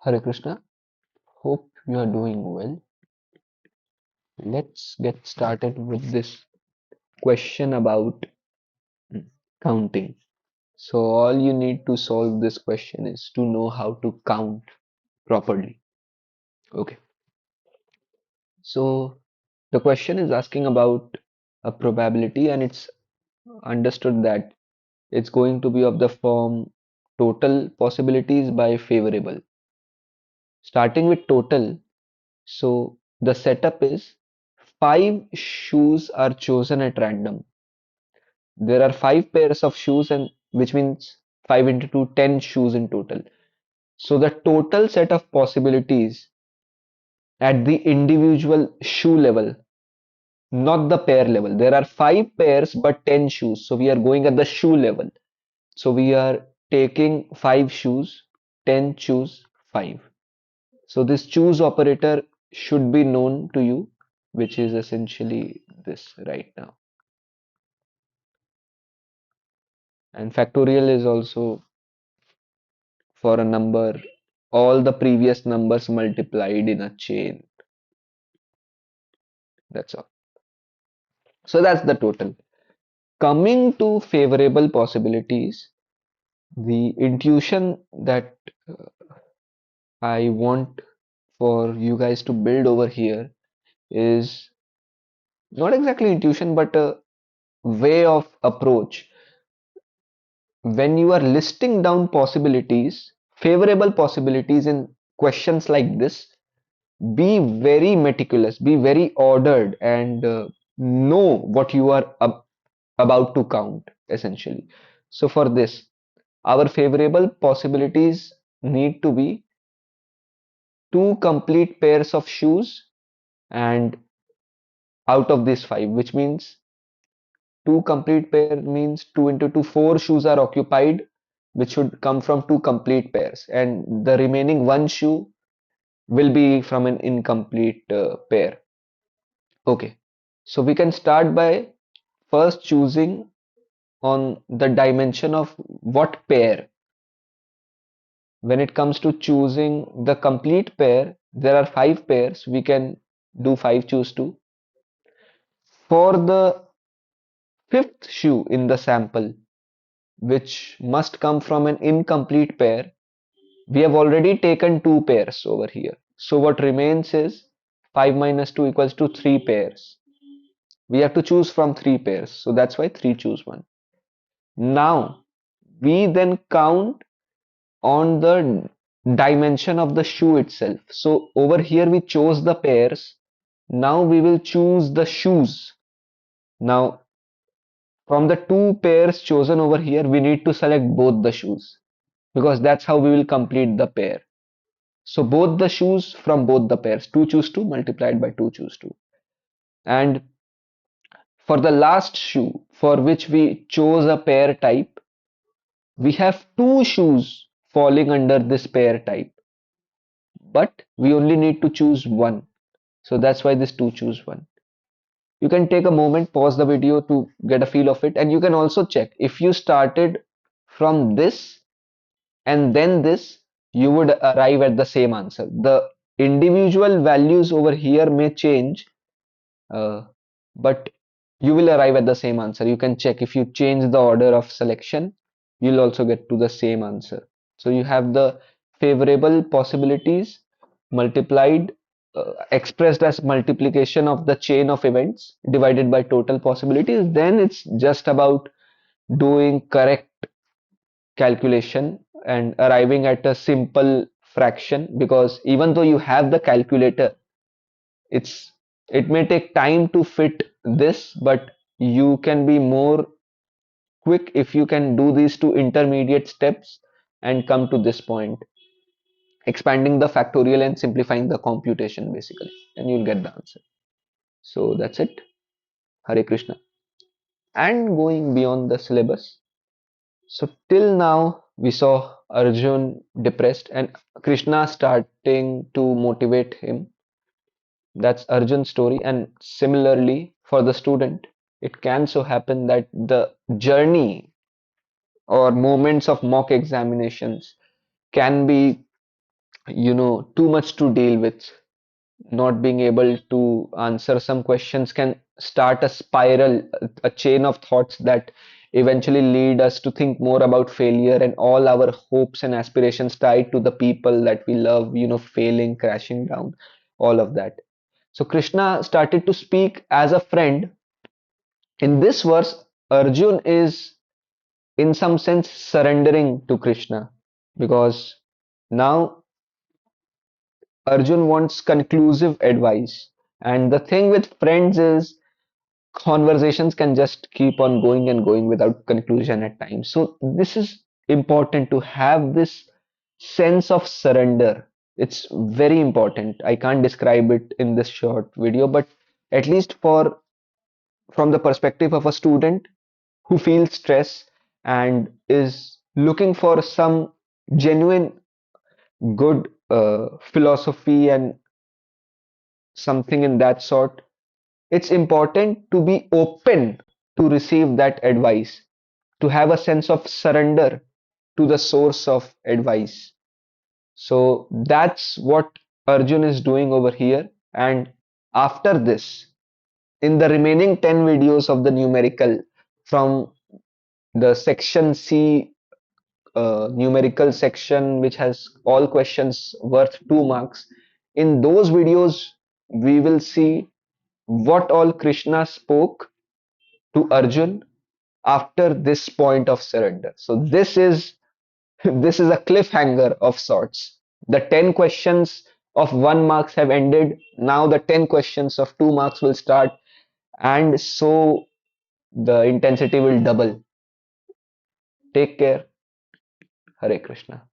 Hare Krishna. Hope you are doing well. Let's get started with this question about counting. So, all you need to solve this question is to know how to count properly. Okay. So, the question is asking about a probability, and it's understood that it's going to be of the form total possibilities by favorable. Starting with total, so the setup is five shoes are chosen at random. There are five pairs of shoes, and which means 5 into 2, 10 shoes in total. So the total set of possibilities at the individual shoe level, not the pair level. There are five pairs but 10 shoes. So we are going at the shoe level. So we are taking five shoes, 10 choose 5. So this choose operator should be known to you, which is essentially this right now. And factorial is also for a number, all the previous numbers multiplied in a chain. That's all. So that's the total. Coming to favorable possibilities, the intuition that I want for you guys to build over here is not exactly intuition, but a way of approach. When you are listing down possibilities, favorable possibilities in questions like this, be very meticulous, be very ordered, and know what you are about to count essentially. So for this, our favorable possibilities need to be two complete pairs of shoes, and out of these five, which means two complete pair means 2 into 2, four shoes are occupied, which should come from two complete pairs, and the remaining one shoe will be from an incomplete pair. Okay, so we can start by first choosing on the dimension of what pair. When it comes to choosing the complete pair, there are five pairs. We can do five choose two. For the fifth shoe in the sample, which must come from an incomplete pair, we have already taken two pairs over here. So what remains is 5 minus 2 equals to 3 pairs. We have to choose from 3 pairs. So that's why 3 choose 1. Now, we then count on the dimension of the shoe itself. So over here we chose the pairs. Now we will choose the shoes. Now from the two pairs chosen over here, we need to select both the shoes because that's how we will complete the pair. So both the shoes from both the pairs, 2 choose 2 multiplied by 2 choose 2. And for the last shoe for which we chose a pair type, we have two shoes falling under this pair type, but we only need to choose one. So that's why this 2 choose 1. You can take a moment, pause the video to get a feel of it, and you can also check if you started from this and then this, you would arrive at the same answer. The individual values over here may change, but you will arrive at the same answer. You can check if you change the order of selection, you'll also get to the same answer. So you have the favorable possibilities multiplied, expressed as multiplication of the chain of events divided by total possibilities. Then it's just about doing correct calculation and arriving at a simple fraction, because even though you have the calculator, it's it may take time to fit this, but you can be more quick if you can do these two intermediate steps and come to this point, expanding the factorial and simplifying the computation basically, and you'll get the answer. So that's it. Hare Krishna. And going beyond the syllabus, so till now we saw Arjun depressed and Krishna starting to motivate him. That's Arjun's story. And similarly, for the student, it can so happen that the journey or moments of mock examinations can be too much to deal with. Not being able to answer some questions can start a spiral, a chain of thoughts that eventually lead us to think more about failure and all our hopes and aspirations tied to the people that we love, failing, crashing down, all of that. So Krishna started to speak as a friend. In this verse, Arjun is in some sense surrendering to Krishna because now Arjun wants conclusive advice. And the thing with friends is conversations can just keep on going and going without conclusion at times. So this is important to have this sense of surrender. It's very important. I can't describe it in this short video, but at least for from the perspective of a student who feels stress and is looking for some genuine good philosophy and something in that sort, it's important to be open to receive that advice, to have a sense of surrender to the source of advice. So that's what Arjun is doing over here. And after this, in the remaining 10 videos of the numerical from the section C, numerical section, which has all questions worth 2 marks, in those videos, we will see what all Krishna spoke to Arjun after this point of surrender. So this is this is a cliffhanger of sorts. The 10 questions of 1 marks have ended. Now the 10 questions of 2 marks will start, and so the intensity will double. Take care. Hare Krishna.